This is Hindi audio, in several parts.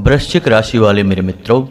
वृश्चिक राशि वाले मेरे मित्रों,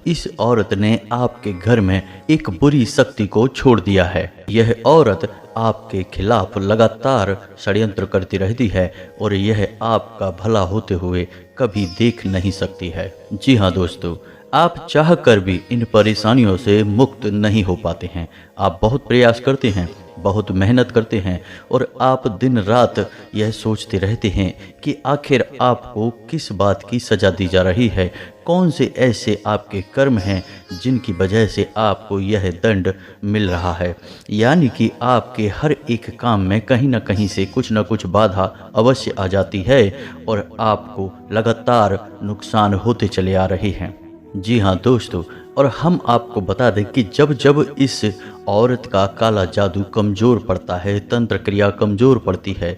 इस औरत ने आपके घर में एक बुरी शक्ति को छोड़ दिया है। यह औरत आपके खिलाफ लगातार षड्यंत्र करती रहती है और यह आपका भला होते हुए कभी देख नहीं सकती है। जी हाँ दोस्तों, आप चाह कर भी इन परेशानियों से मुक्त नहीं हो पाते हैं। आप बहुत प्रयास करते हैं, बहुत मेहनत करते हैं और आप दिन रात यह सोचते रहते हैं कि आखिर आपको किस बात की सज़ा दी जा रही है, कौन से ऐसे आपके कर्म हैं जिनकी वजह से आपको यह दंड मिल रहा है। यानी कि आपके हर एक काम में कहीं ना कहीं से कुछ न कुछ बाधा अवश्य आ जाती है और आपको लगातार नुकसान होते चले आ रहे हैं। जी हाँ दोस्तों, और हम आपको बता दें कि जब जब इस औरत का काला जादू कमज़ोर पड़ता है, तंत्र क्रिया कमज़ोर पड़ती है,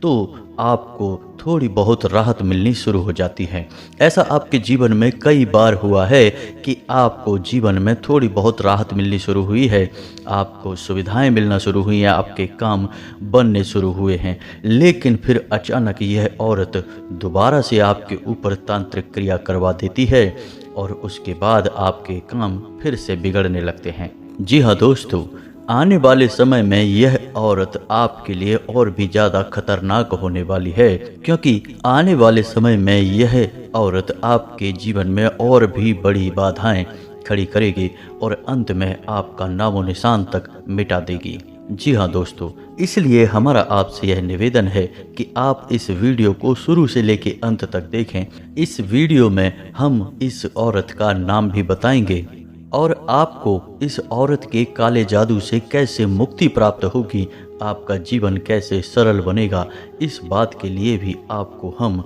तो आपको थोड़ी बहुत राहत मिलनी शुरू हो जाती है। ऐसा आपके जीवन में कई बार हुआ है कि आपको जीवन में थोड़ी बहुत राहत मिलनी शुरू हुई है, आपको सुविधाएं मिलना शुरू हुई हैं, आपके काम बनने शुरू हुए हैं, लेकिन फिर अचानक यह औरत दोबारा से आपके ऊपर तांत्रिक क्रिया करवा देती है और उसके बाद आपके काम फिर से बिगड़ने लगते हैं। जी हाँ दोस्तों, आने वाले समय में यह औरत आपके लिए और भी ज़्यादा खतरनाक होने वाली है, क्योंकि आने वाले समय में यह औरत आपके जीवन में और भी बड़ी बाधाएं खड़ी करेगी और अंत में आपका नामो निशान तक मिटा देगी। जी हाँ दोस्तों, इसलिए हमारा आपसे यह निवेदन है कि आप इस वीडियो को शुरू से लेकर अंत तक देखें। इस वीडियो में हम इस औरत का नाम भी बताएंगे और आपको इस औरत के काले जादू से कैसे मुक्ति प्राप्त होगी, आपका जीवन कैसे सरल बनेगा, इस बात के लिए भी आपको हम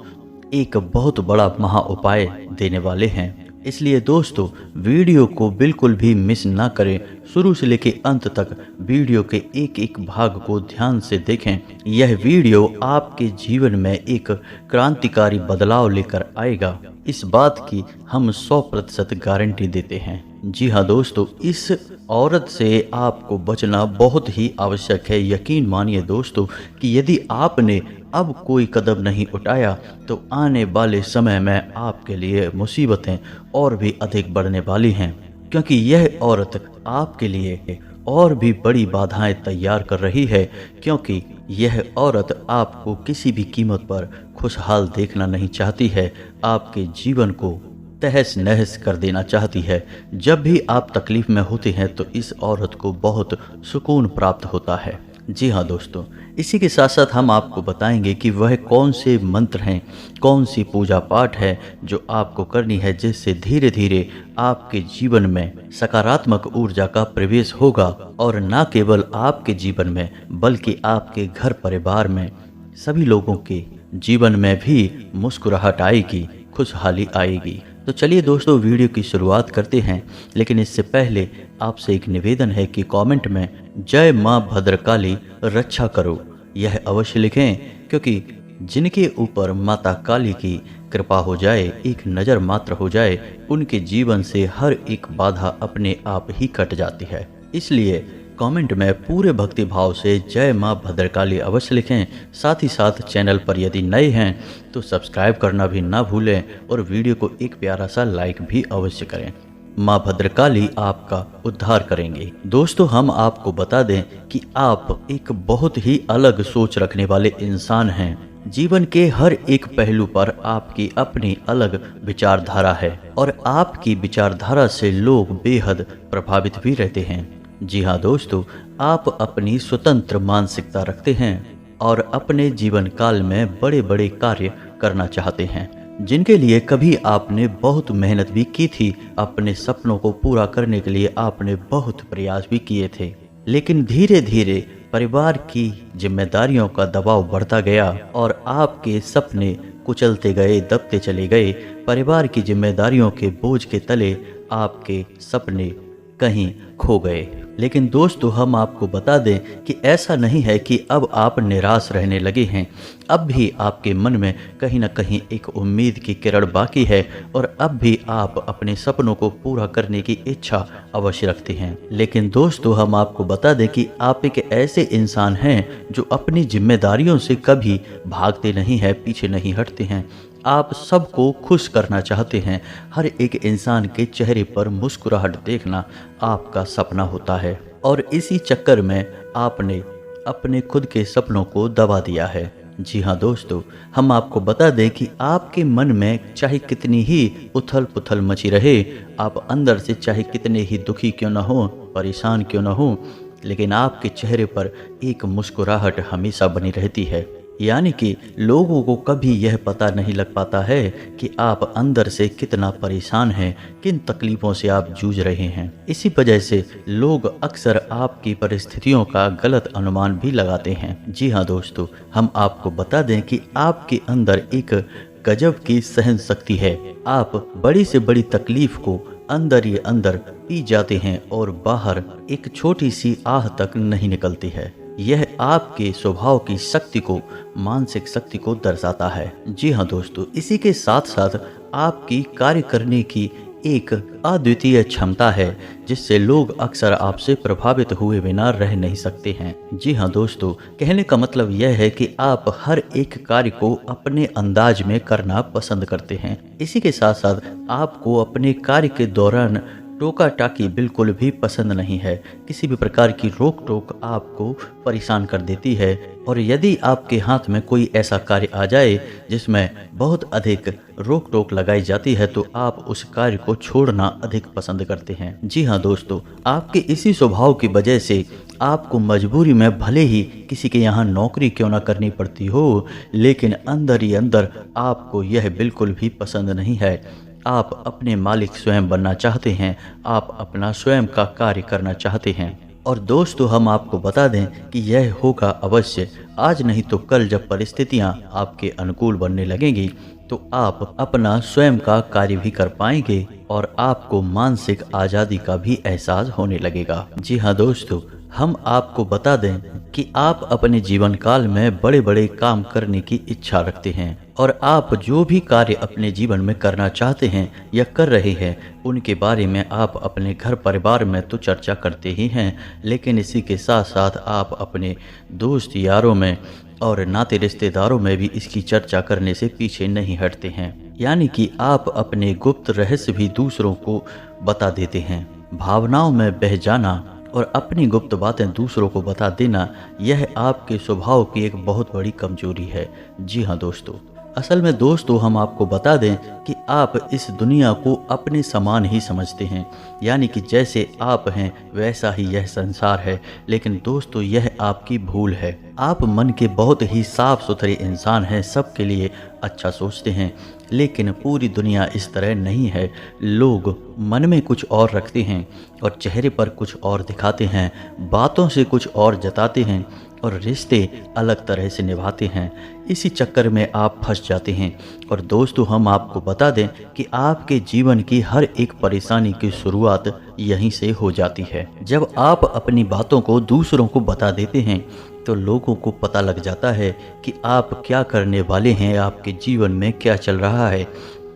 एक बहुत बड़ा महा उपाय देने वाले हैं। इसलिए दोस्तों, वीडियो को बिल्कुल भी मिस ना करें, शुरू से लेकर अंत तक वीडियो के एक एक भाग को ध्यान से देखें। यह वीडियो आपके जीवन में एक क्रांतिकारी बदलाव लेकर आएगा, इस बात की हम 100% गारंटी देते हैं। जी हाँ दोस्तों, इस औरत से आपको बचना बहुत ही आवश्यक है। यकीन मानिए दोस्तों कि यदि आपने अब कोई कदम नहीं उठाया तो आने वाले समय में आपके लिए मुसीबतें और भी अधिक बढ़ने वाली हैं, क्योंकि यह औरत आपके लिए और भी बड़ी बाधाएं तैयार कर रही है, क्योंकि यह औरत आपको किसी भी कीमत पर खुशहाल देखना नहीं चाहती है, आपके जीवन को तहस नहस कर देना चाहती है। जब भी आप तकलीफ में होते हैं तो इस औरत को बहुत सुकून प्राप्त होता है। जी हाँ दोस्तों, इसी के साथ साथ हम आपको बताएंगे कि वह कौन से मंत्र हैं, कौन सी पूजा पाठ है जो आपको करनी है, जिससे धीरे धीरे आपके जीवन में सकारात्मक ऊर्जा का प्रवेश होगा और न केवल आपके जीवन में बल्कि आपके घर परिवार में सभी लोगों के जीवन में भी मुस्कुराहट आएगी, खुशहाली आएगी। तो चलिए दोस्तों, वीडियो की शुरुआत करते हैं, लेकिन इससे पहले आपसे एक निवेदन है कि कमेंट में जय माँ भद्रकाली रक्षा करो यह अवश्य लिखें, क्योंकि जिनके ऊपर माता काली की कृपा हो जाए, एक नज़र मात्र हो जाए, उनके जीवन से हर एक बाधा अपने आप ही कट जाती है। इसलिए कमेंट में पूरे भक्ति भाव से जय माँ भद्रकाली अवश्य लिखें। साथ ही साथ चैनल पर यदि नए हैं तो सब्सक्राइब करना भी ना भूलें और वीडियो को एक प्यारा सा लाइक भी अवश्य करें। माँ भद्रकाली आपका उद्धार करेंगे। दोस्तों, हम आपको बता दें कि आप एक बहुत ही अलग सोच रखने वाले इंसान हैं। जीवन के हर एक पहलू पर आपकी अपनी अलग विचारधारा है और आपकी विचारधारा से लोग बेहद प्रभावित भी रहते हैं। जी हाँ दोस्तों, आप अपनी स्वतंत्र मानसिकता रखते हैं और अपने जीवन काल में बड़े बड़े कार्य करना चाहते हैं, जिनके लिए कभी आपने बहुत मेहनत भी की थी। अपने सपनों को पूरा करने के लिए आपने बहुत प्रयास भी किए थे, लेकिन धीरे धीरे परिवार की जिम्मेदारियों का दबाव बढ़ता गया और आपके सपने कुचलते गए, दबते चले गए। परिवार की जिम्मेदारियों के बोझ के तले आपके सपने कहीं खो गए। लेकिन दोस्तों, हम आपको बता दें कि ऐसा नहीं है कि अब आप निराश रहने लगे हैं। अब भी आपके मन में कहीं ना कहीं एक उम्मीद की किरण बाकी है और अब भी आप अपने सपनों को पूरा करने की इच्छा अवश्य रखते हैं। लेकिन दोस्तों, हम आपको बता दें कि आप एक ऐसे इंसान हैं जो अपनी जिम्मेदारियों से कभी भागते नहीं हैं, पीछे नहीं हटते हैं। आप सबको खुश करना चाहते हैं। हर एक इंसान के चेहरे पर मुस्कुराहट देखना आपका सपना होता है और इसी चक्कर में आपने अपने खुद के सपनों को दबा दिया है। जी हाँ दोस्तों, हम आपको बता दें कि आपके मन में चाहे कितनी ही उथल पुथल मची रहे, आप अंदर से चाहे कितने ही दुखी क्यों न हो, परेशान क्यों न हो, लेकिन आपके चेहरे पर एक मुस्कुराहट हमेशा बनी रहती है। यानी कि लोगों को कभी यह पता नहीं लग पाता है कि आप अंदर से कितना परेशान हैं, किन तकलीफ़ों से आप जूझ रहे हैं। इसी वजह से लोग अक्सर आपकी परिस्थितियों का गलत अनुमान भी लगाते हैं। जी हाँ दोस्तों, हम आपको बता दें कि आपके अंदर एक गजब की सहन शक्ति है। आप बड़ी से बड़ी तकलीफ को अंदर ही अंदर पी जाते हैं और बाहर एक छोटी सी आह तक नहीं निकलती है। यह आपके स्वभाव की शक्ति को, मानसिक शक्ति को दर्शाता है। जी हाँ दोस्तों, इसी के साथ साथ आपकी कार्य करने की एक अद्वितीय क्षमता है जिससे लोग अक्सर आपसे प्रभावित हुए बिना रह नहीं सकते हैं। जी हाँ दोस्तों, कहने का मतलब यह है कि आप हर एक कार्य को अपने अंदाज में करना पसंद करते हैं। इसी के साथ साथ आपको अपने कार्य के दौरान टोका टाकी बिल्कुल भी पसंद नहीं है। किसी भी प्रकार की रोक टोक आपको परेशान कर देती है और यदि आपके हाथ में कोई ऐसा कार्य आ जाए जिसमें बहुत अधिक रोक टोक लगाई जाती है तो आप उस कार्य को छोड़ना अधिक पसंद करते हैं। जी हाँ दोस्तों, आपके इसी स्वभाव की वजह से आपको मजबूरी में भले ही किसी के यहाँ नौकरी क्यों ना करनी पड़ती हो, लेकिन अंदर ही अंदर आपको यह बिल्कुल भी पसंद नहीं है। आप अपने मालिक स्वयं बनना चाहते हैं, आप अपना स्वयं का कार्य करना चाहते हैं। और दोस्तों, हम आपको बता दें कि यह होगा अवश्य, आज नहीं तो कल जब परिस्थितियां आपके अनुकूल बनने लगेंगी तो आप अपना स्वयं का कार्य भी कर पाएंगे और आपको मानसिक आज़ादी का भी एहसास होने लगेगा। जी हाँ दोस्तों, हम आपको बता दें कि आप अपने जीवन काल में बड़े बड़े काम करने की इच्छा रखते हैं और आप जो भी कार्य अपने जीवन में करना चाहते हैं या कर रहे हैं उनके बारे में आप अपने घर परिवार में तो चर्चा करते ही हैं, लेकिन इसी के साथ साथ आप अपने दोस्त यारों में और नाते रिश्तेदारों में भी इसकी चर्चा करने से पीछे नहीं हटते हैं। यानी कि आप अपने गुप्त रहस्य भी दूसरों को बता देते हैं। भावनाओं में बह जाना और अपनी गुप्त बातें दूसरों को बता देना, यह आपके स्वभाव की एक बहुत बड़ी कमजोरी है। जी हाँ दोस्तों, असल में दोस्तों हम आपको बता दें कि आप इस दुनिया को अपने समान ही समझते हैं, यानी कि जैसे आप हैं वैसा ही यह संसार है। लेकिन दोस्तों, यह आपकी भूल है। आप मन के बहुत ही साफ सुथरे इंसान हैं, सबके लिए अच्छा सोचते हैं, लेकिन पूरी दुनिया इस तरह नहीं है। लोग मन में कुछ और रखते हैं और चेहरे पर कुछ और दिखाते हैं, बातों से कुछ और जताते हैं और रिश्ते अलग तरह से निभाते हैं। इसी चक्कर में आप फंस जाते हैं। और दोस्तों, हम आपको बता दें कि आपके जीवन की हर एक परेशानी की शुरुआत यहीं से हो जाती है। जब आप अपनी बातों को दूसरों को बता देते हैं तो लोगों को पता लग जाता है कि आप क्या करने वाले हैं, आपके जीवन में क्या चल रहा है।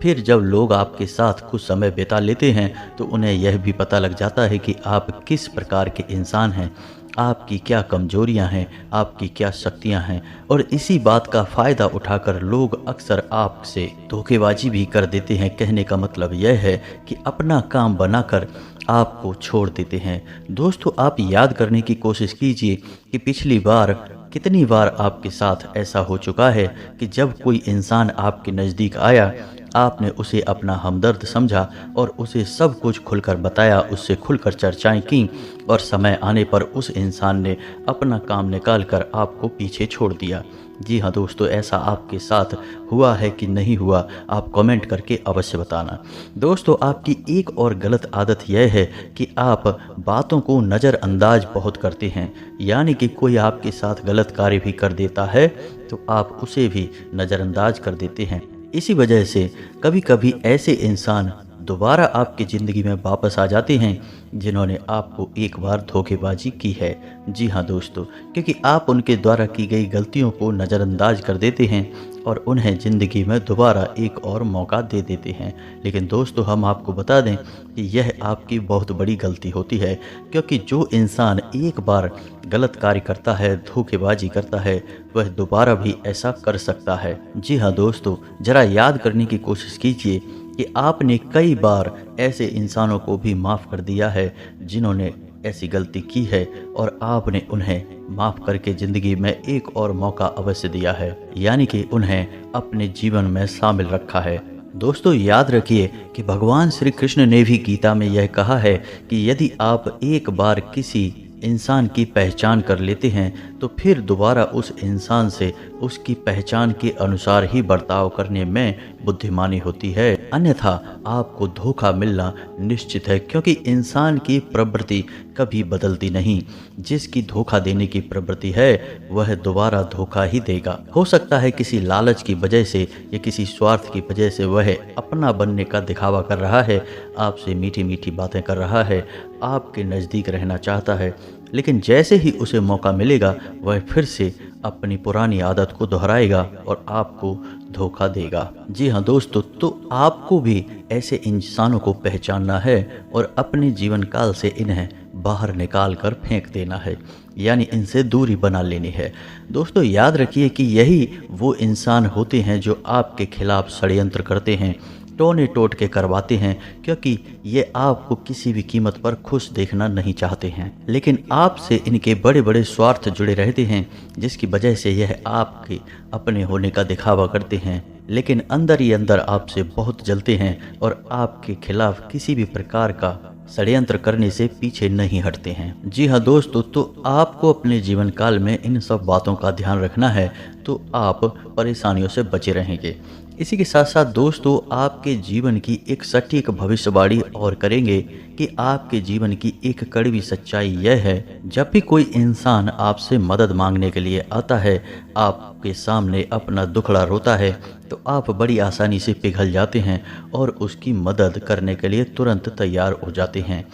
फिर जब लोग आपके साथ कुछ समय बिता लेते हैं तो उन्हें यह भी पता लग जाता है कि आप किस प्रकार के इंसान हैं, आपकी क्या कमजोरियां हैं, आपकी क्या शक्तियां हैं। और इसी बात का फ़ायदा उठाकर लोग अक्सर आपसे धोखेबाजी भी कर देते हैं। कहने का मतलब यह है कि अपना काम बनाकर आपको छोड़ देते हैं। दोस्तों, आप याद करने की कोशिश कीजिए कि पिछली बार कितनी बार आपके साथ ऐसा हो चुका है कि जब कोई इंसान आपके नज़दीक आया, आपने उसे अपना हमदर्द समझा और उसे सब कुछ खुलकर बताया, उससे खुलकर चर्चाएं की और समय आने पर उस इंसान ने अपना काम निकाल कर आपको पीछे छोड़ दिया। जी हाँ दोस्तों, ऐसा आपके साथ हुआ है कि नहीं हुआ, आप कमेंट करके अवश्य बताना। दोस्तों, आपकी एक और गलत आदत यह है कि आप बातों को नज़रअंदाज बहुत करते हैं। यानी कि कोई आपके साथ गलत कार्य भी कर देता है तो आप उसे भी नज़रअंदाज कर देते हैं। इसी वजह से कभी कभी ऐसे इंसान दोबारा आपकी ज़िंदगी में वापस आ जाते हैं जिन्होंने आपको एक बार धोखेबाजी की है। जी हाँ दोस्तों, क्योंकि आप उनके द्वारा की गई गलतियों को नज़रअंदाज कर देते हैं और उन्हें ज़िंदगी में दोबारा एक और मौका दे देते हैं। लेकिन दोस्तों, हम आपको बता दें कि यह आपकी बहुत बड़ी गलती होती है, क्योंकि जो इंसान एक बार गलत कार्य करता है, धोखेबाजी करता है, वह दोबारा भी ऐसा कर सकता है। जी हाँ दोस्तों, ज़रा याद करने की कोशिश कीजिए कि आपने कई बार ऐसे इंसानों को भी माफ़ कर दिया है जिन्होंने ऐसी गलती की है और आपने उन्हें माफ़ करके ज़िंदगी में एक और मौका अवश्य दिया है, यानी कि उन्हें अपने जीवन में शामिल रखा है। दोस्तों, याद रखिए कि भगवान श्री कृष्ण ने भी गीता में यह कहा है कि यदि आप एक बार किसी इंसान की पहचान कर लेते हैं तो फिर दोबारा उस इंसान से उसकी पहचान के अनुसार ही बर्ताव करने में बुद्धिमानी होती है, अन्यथा आपको धोखा मिलना निश्चित है, क्योंकि इंसान की प्रवृत्ति कभी बदलती नहीं। जिसकी धोखा देने की प्रवृत्ति है वह दोबारा धोखा ही देगा। हो सकता है किसी लालच की वजह से या किसी स्वार्थ की वजह से वह अपना बनने का दिखावा कर रहा है, आपसे मीठी मीठी बातें कर रहा है, आपके नज़दीक रहना चाहता है, लेकिन जैसे ही उसे मौका मिलेगा वह फिर से अपनी पुरानी आदत को दोहराएगा और आपको धोखा देगा। जी हाँ दोस्तों, तो आपको भी ऐसे इंसानों को पहचानना है और अपने जीवन काल से इन्हें बाहर निकाल कर फेंक देना है, यानी इनसे दूरी बना लेनी है। दोस्तों, याद रखिए कि यही वो इंसान होते हैं जो आपके खिलाफ षड्यंत्र करते हैं, टोने टोट के करवाते हैं, क्योंकि ये आपको किसी भी कीमत पर खुश देखना नहीं चाहते हैं। लेकिन आपसे इनके बड़े बड़े स्वार्थ जुड़े रहते हैं, जिसकी वजह से यह आपके अपने होने का दिखावा करते हैं, लेकिन अंदर ही अंदर आपसे बहुत जलते हैं और आपके खिलाफ किसी भी प्रकार का षड्यंत्र करने से पीछे नहीं हटते हैं। जी हाँ दोस्तों, तो आपको अपने जीवन काल में इन सब बातों का ध्यान रखना है, तो आप परेशानियों से बचे रहेंगे। इसी के साथ साथ दोस्तों, आपके जीवन की एक सटीक भविष्यवाणी और करेंगे कि आपके जीवन की एक कड़वी सच्चाई यह है, जब भी कोई इंसान आपसे मदद मांगने के लिए आता है, आपके सामने अपना दुखड़ा रोता है, तो आप बड़ी आसानी से पिघल जाते हैं और उसकी मदद करने के लिए तुरंत तैयार हो जाते हैं।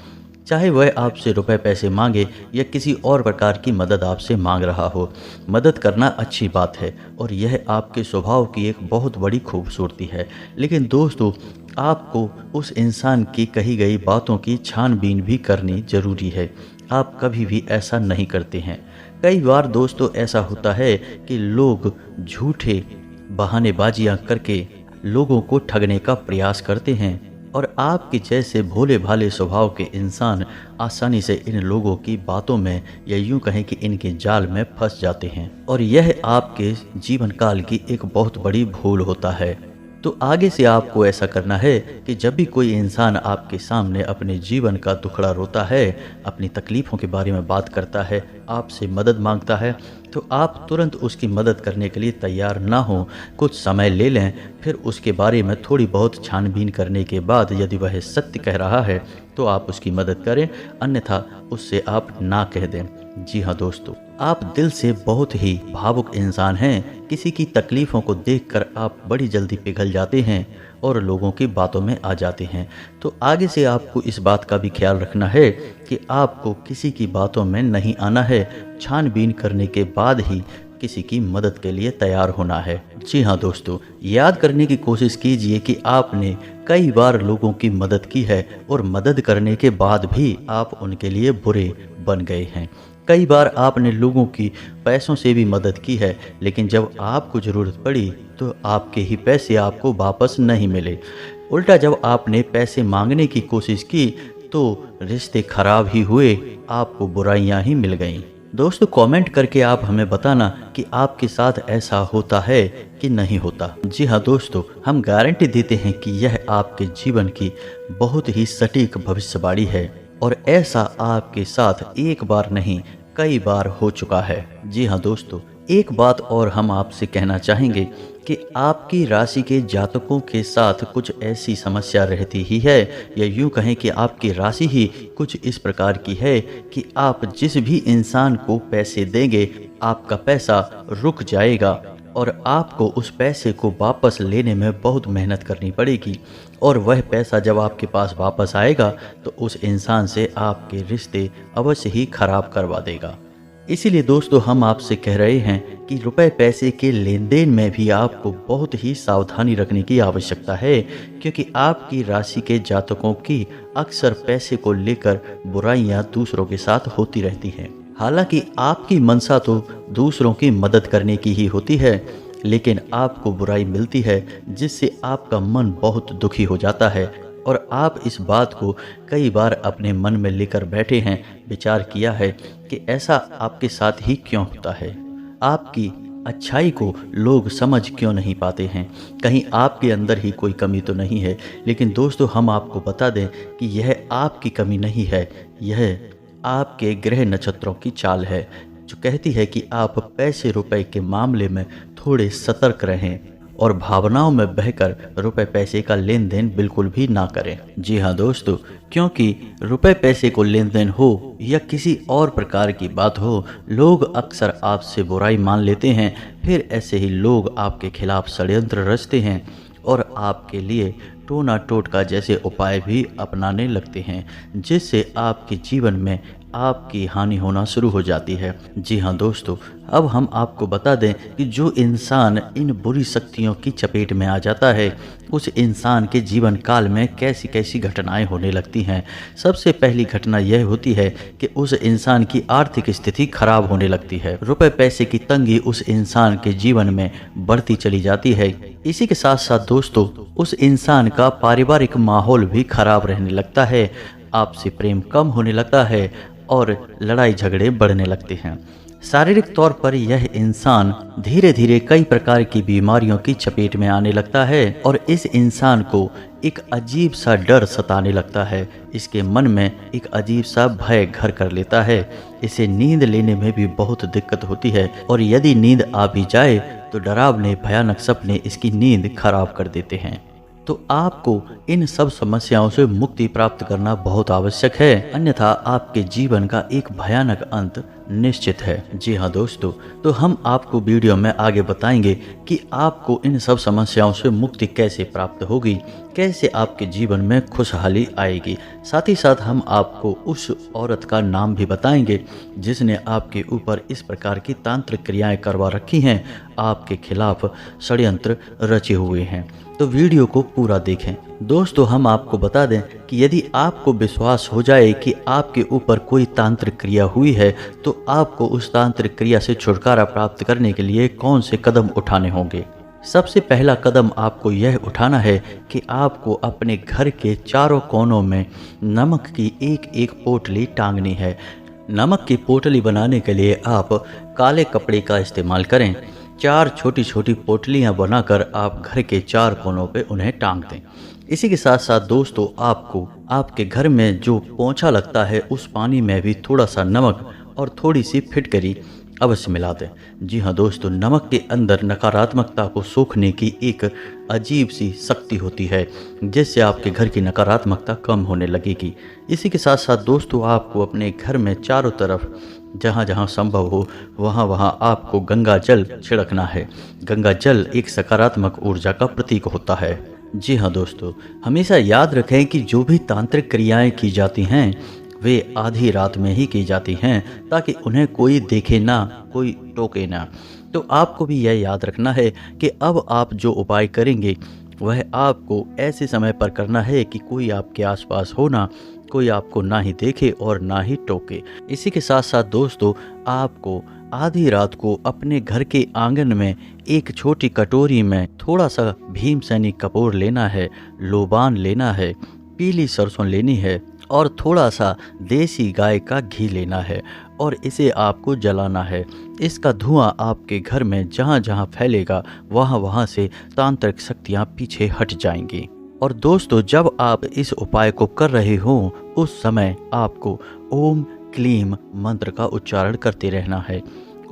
चाहे वह आपसे रुपए पैसे मांगे या किसी और प्रकार की मदद आपसे मांग रहा हो, मदद करना अच्छी बात है और यह आपके स्वभाव की एक बहुत बड़ी खूबसूरती है। लेकिन दोस्तों, आपको उस इंसान की कही गई बातों की छानबीन भी करनी ज़रूरी है। आप कभी भी ऐसा नहीं करते हैं। कई बार दोस्तों ऐसा होता है कि लोग झूठे बहानेबाजियां करके लोगों को ठगने का प्रयास करते हैं और आपके जैसे भोले भाले स्वभाव के इंसान आसानी से इन लोगों की बातों में या यूं कहें कि इनके जाल में फंस जाते हैं और यह आपके जीवन काल की एक बहुत बड़ी भूल होता है। तो आगे से आपको ऐसा करना है कि जब भी कोई इंसान आपके सामने अपने जीवन का दुखड़ा रोता है, अपनी तकलीफ़ों के बारे में बात करता है, आपसे मदद मांगता है, तो आप तुरंत उसकी मदद करने के लिए तैयार ना हो, कुछ समय ले लें, फिर उसके बारे में थोड़ी बहुत छानबीन करने के बाद यदि वह सत्य कह रहा है तो आप उसकी मदद करें, अन्यथा उससे आप ना कह दें। जी हाँ दोस्तों, आप दिल से बहुत ही भावुक इंसान हैं। किसी की तकलीफ़ों को देखकर आप बड़ी जल्दी पिघल जाते हैं और लोगों की बातों में आ जाते हैं। तो आगे से आपको इस बात का भी ख्याल रखना है कि आपको किसी की बातों में नहीं आना है, छानबीन करने के बाद ही किसी की मदद के लिए तैयार होना है। जी हाँ दोस्तों, याद करने की कोशिश कीजिए कि आपने कई बार लोगों की मदद की है और मदद करने के बाद भी आप उनके लिए बुरे बन गए हैं। कई बार आपने लोगों की पैसों से भी मदद की है, लेकिन जब आपको ज़रूरत पड़ी तो आपके ही पैसे आपको वापस नहीं मिले। उल्टा जब आपने पैसे मांगने की कोशिश की तो रिश्ते खराब ही हुए, आपको बुराइयां ही मिल गईं। दोस्तों, कमेंट करके आप हमें बताना कि आपके साथ ऐसा होता है कि नहीं होता। जी हाँ दोस्तों, हम गारंटी देते हैं कि यह आपके जीवन की बहुत ही सटीक भविष्यवाणी है और ऐसा आपके साथ एक बार नहीं कई बार हो चुका है। जी हाँ दोस्तों, एक बात और हम आपसे कहना चाहेंगे कि आपकी राशि के जातकों के साथ कुछ ऐसी समस्या रहती ही है, या यूं कहें कि आपकी राशि ही कुछ इस प्रकार की है कि आप जिस भी इंसान को पैसे देंगे आपका पैसा रुक जाएगा और आपको उस पैसे को वापस लेने में बहुत मेहनत करनी पड़ेगी। और वह पैसा जब आपके पास वापस आएगा तो उस इंसान से आपके रिश्ते अवश्य ही खराब करवा देगा। इसीलिए दोस्तों हम आपसे कह रहे हैं कि रुपए पैसे के लेन देन में भी आपको बहुत ही सावधानी रखने की आवश्यकता है, क्योंकि आपकी राशि के जातकों की अक्सर पैसे को लेकर बुराइयां दूसरों के साथ होती रहती हैं। हालांकि आपकी मंशा तो दूसरों की मदद करने की ही होती है, लेकिन आपको बुराई मिलती है जिससे आपका मन बहुत दुखी हो जाता है और आप इस बात को कई बार अपने मन में लेकर बैठे हैं, विचार किया है कि ऐसा आपके साथ ही क्यों होता है। आपकी अच्छाई को लोग समझ क्यों नहीं पाते हैं, कहीं आपके अंदर ही कोई कमी तो नहीं है। लेकिन दोस्तों हम आपको बता दें कि यह आपकी कमी नहीं है, यह आपके ग्रह नक्षत्रों की चाल है जो कहती है कि आप पैसे रुपए के मामले में थोड़े सतर्क रहें और भावनाओं में बहकर रुपए पैसे का लेन देन बिल्कुल भी ना करें। जी हाँ दोस्तों, क्योंकि रुपए पैसे को लेन देन हो या किसी और प्रकार की बात हो, लोग अक्सर आपसे बुराई मान लेते हैं। फिर ऐसे ही लोग आपके खिलाफ षड्यंत्र रचते हैं और आपके लिए टोना टोटका जैसे उपाय भी अपनाने लगते हैं, जिससे आपके जीवन में आपकी हानि होना शुरू हो जाती है। जी हाँ दोस्तों, अब हम आपको बता दें कि जो इंसान इन बुरी शक्तियों की चपेट में आ जाता है, उस इंसान के जीवन काल में कैसी कैसी घटनाएं होने लगती हैं। सबसे पहली घटना यह होती है कि उस इंसान की आर्थिक स्थिति खराब होने लगती है। रुपए पैसे की तंगी उस इंसान के जीवन में बढ़ती चली जाती है। इसी के साथ साथ दोस्तों उस इंसान का पारिवारिक माहौल भी खराब रहने लगता है, आपसे प्रेम कम होने लगता है और लड़ाई झगड़े बढ़ने लगते हैं। शारीरिक तौर पर यह इंसान धीरे धीरे कई प्रकार की बीमारियों की चपेट में आने लगता है और इस इंसान को एक अजीब सा डर सताने लगता है। इसके मन में एक अजीब सा भय घर कर लेता है। इसे नींद लेने में भी बहुत दिक्कत होती है और यदि नींद आ भी जाए तो डरावने भयानक सपने इसकी नींद खराब कर देते हैं। तो आपको इन सब समस्याओं से मुक्ति प्राप्त करना बहुत आवश्यक है, अन्यथा आपके जीवन का एक भयानक अंत निश्चित है। जी हाँ दोस्तों, तो हम आपको वीडियो में आगे बताएंगे कि आपको इन सब समस्याओं से मुक्ति कैसे प्राप्त होगी, कैसे आपके जीवन में खुशहाली आएगी। साथ ही साथ हम आपको उस औरत का नाम भी बताएंगे जिसने आपके ऊपर इस प्रकार की तांत्रिक क्रियाएं करवा रखी हैं, आपके खिलाफ षड्यंत्र रचे हुए हैं। तो वीडियो को पूरा देखें। दोस्तों हम आपको बता दें कि यदि आपको विश्वास हो जाए कि आपके ऊपर कोई तांत्रिक क्रिया हुई है, तो आपको उस तांत्रिक क्रिया से छुटकारा प्राप्त करने के लिए कौन से कदम उठाने होंगे। सबसे पहला कदम आपको यह उठाना है कि आपको अपने घर के चारों कोनों में नमक की एक एक पोटली टांगनी है। नमक की पोटली बनाने के लिए आप काले कपड़े का इस्तेमाल करें। 4 छोटी छोटी पोटलियां बनाकर आप घर के 4 कोनों पे उन्हें टांग दें। इसी के साथ साथ दोस्तों आपको आपके घर में जो पोंछा लगता है उस पानी में भी थोड़ा सा नमक और थोड़ी सी फिटकरी अवश्य मिला दें। जी हाँ दोस्तों, नमक के अंदर नकारात्मकता को सोखने की एक अजीब सी शक्ति होती है, जिससे आपके घर की नकारात्मकता कम होने लगेगी। इसी के साथ साथ दोस्तों आपको अपने घर में चारों तरफ जहाँ जहाँ संभव हो वहाँ वहाँ आपको गंगा जल छिड़कना है। गंगा जल एक सकारात्मक ऊर्जा का प्रतीक होता है। जी हाँ दोस्तों, हमेशा याद रखें कि जो भी तांत्रिक क्रियाएं की जाती हैं वे आधी रात में ही की जाती हैं, ताकि उन्हें कोई देखे ना, कोई टोके ना। तो आपको भी यह याद रखना है कि अब आप जो उपाय करेंगे वह आपको ऐसे समय पर करना है कि कोई आपके आसपास हो ना, कोई आपको ना ही देखे और ना ही टोके। इसी के साथ साथ दोस्तों आपको आधी रात को अपने घर के आंगन में एक छोटी कटोरी में थोड़ा सा भीमसेनी कपूर लेना है, लोबान लेना है, पीली सरसों लेनी है और थोड़ा सा देसी गाय का घी लेना है और इसे आपको जलाना है। इसका धुआं आपके घर में जहाँ जहाँ फैलेगा वहाँ वहाँ से तांत्रिक शक्तियाँ पीछे हट जाएंगी। और दोस्तों जब आप इस उपाय को कर रहे हो उस समय आपको ओम क्लीम मंत्र का उच्चारण करते रहना है।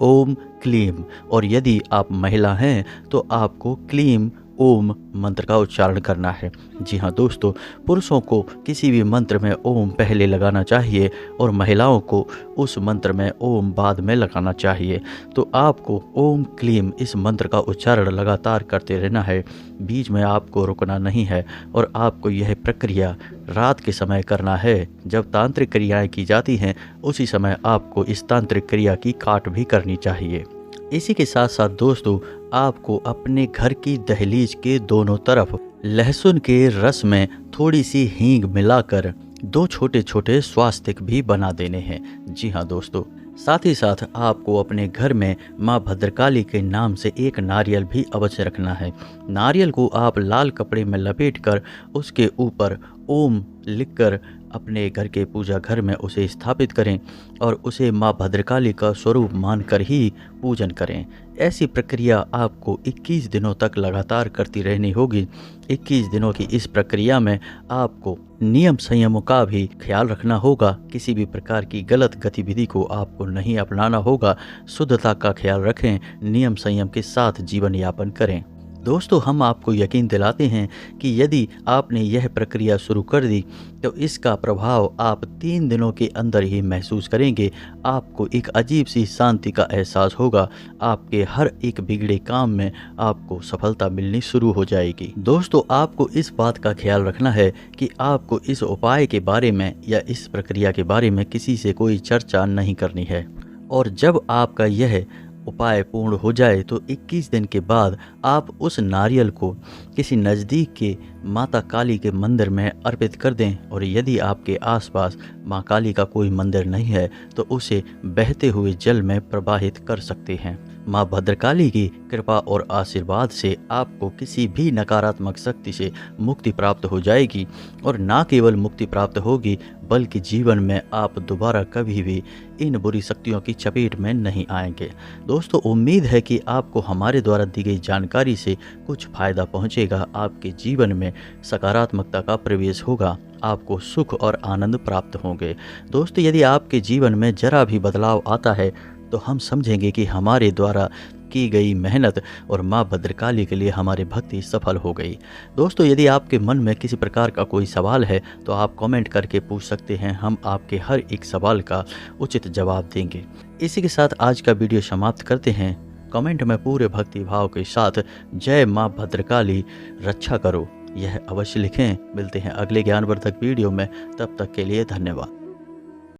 ओम क्लीम, और यदि आप महिला हैं तो आपको क्लीम ओम मंत्र का उच्चारण करना है। जी हाँ दोस्तों, पुरुषों को किसी भी मंत्र में ओम पहले लगाना चाहिए और महिलाओं को उस मंत्र में ओम बाद में लगाना चाहिए। तो आपको ओम क्लीम इस मंत्र का उच्चारण लगातार करते रहना है, बीच में आपको रुकना नहीं है और आपको यह प्रक्रिया रात के समय करना है। जब तांत्रिक क्रियाएं की जाती हैं उसी समय आपको इस तांत्रिक क्रिया की काट भी करनी चाहिए। इसी के साथ साथ दोस्तों, आपको अपने घर की दहलीज के दोनों तरफ लहसुन के रस में थोड़ी सी हींग मिलाकर 2 छोटे छोटे स्वास्तिक भी बना देने हैं। जी हाँ दोस्तों, साथ ही साथ आपको अपने घर में माँ भद्रकाली के नाम से एक नारियल भी अवश्य रखना है। नारियल को आप लाल कपड़े में लपेटकर उसके ऊपर ओम लिखकर अपने घर के पूजा घर में उसे स्थापित करें और उसे माँ भद्रकाली का स्वरूप मानकर ही पूजन करें। ऐसी प्रक्रिया आपको 21 दिनों तक लगातार करती रहनी होगी। 21 दिनों की इस प्रक्रिया में आपको नियम संयमों का भी ख्याल रखना होगा। किसी भी प्रकार की गलत गतिविधि को आपको नहीं अपनाना होगा। शुद्धता का ख्याल रखें, नियम संयम के साथ जीवन यापन करें। दोस्तों, हम आपको यकीन दिलाते हैं कि यदि आपने यह प्रक्रिया शुरू कर दी तो इसका प्रभाव आप 3 दिनों के अंदर ही महसूस करेंगे। आपको एक अजीब सी शांति का एहसास होगा। आपके हर एक बिगड़े काम में आपको सफलता मिलनी शुरू हो जाएगी। दोस्तों, आपको इस बात का ख्याल रखना है कि आपको इस उपाय के बारे में या इस प्रक्रिया के बारे में किसी से कोई चर्चा नहीं करनी है। और जब आपका यह उपाय पूर्ण हो जाए तो 21 दिन के बाद आप उस नारियल को किसी नज़दीक के माता काली के मंदिर में अर्पित कर दें। और यदि आपके आसपास माँ काली का कोई मंदिर नहीं है तो उसे बहते हुए जल में प्रवाहित कर सकते हैं। माँ भद्रकाली की कृपा और आशीर्वाद से आपको किसी भी नकारात्मक शक्ति से मुक्ति प्राप्त हो जाएगी। और ना केवल मुक्ति प्राप्त होगी बल्कि जीवन में आप दोबारा कभी भी इन बुरी शक्तियों की चपेट में नहीं आएंगे। दोस्तों, उम्मीद है कि आपको हमारे द्वारा दी गई जानकारी से कुछ फायदा पहुंचेगा। आपके जीवन में सकारात्मकता का प्रवेश होगा। आपको सुख और आनंद प्राप्त होंगे। दोस्तों, यदि आपके जीवन में जरा भी बदलाव आता है तो हम समझेंगे कि हमारे द्वारा की गई मेहनत और माँ भद्रकाली के लिए हमारी भक्ति सफल हो गई। दोस्तों, यदि आपके मन में किसी प्रकार का कोई सवाल है तो आप कमेंट करके पूछ सकते हैं। हम आपके हर एक सवाल का उचित जवाब देंगे। इसी के साथ आज का वीडियो समाप्त करते हैं। कमेंट में पूरे भक्ति भाव के साथ जय माँ भद्रकाली रक्षा करो यह अवश्य लिखें। मिलते हैं अगले ज्ञानवर्धक वीडियो में, तब तक के लिए धन्यवाद।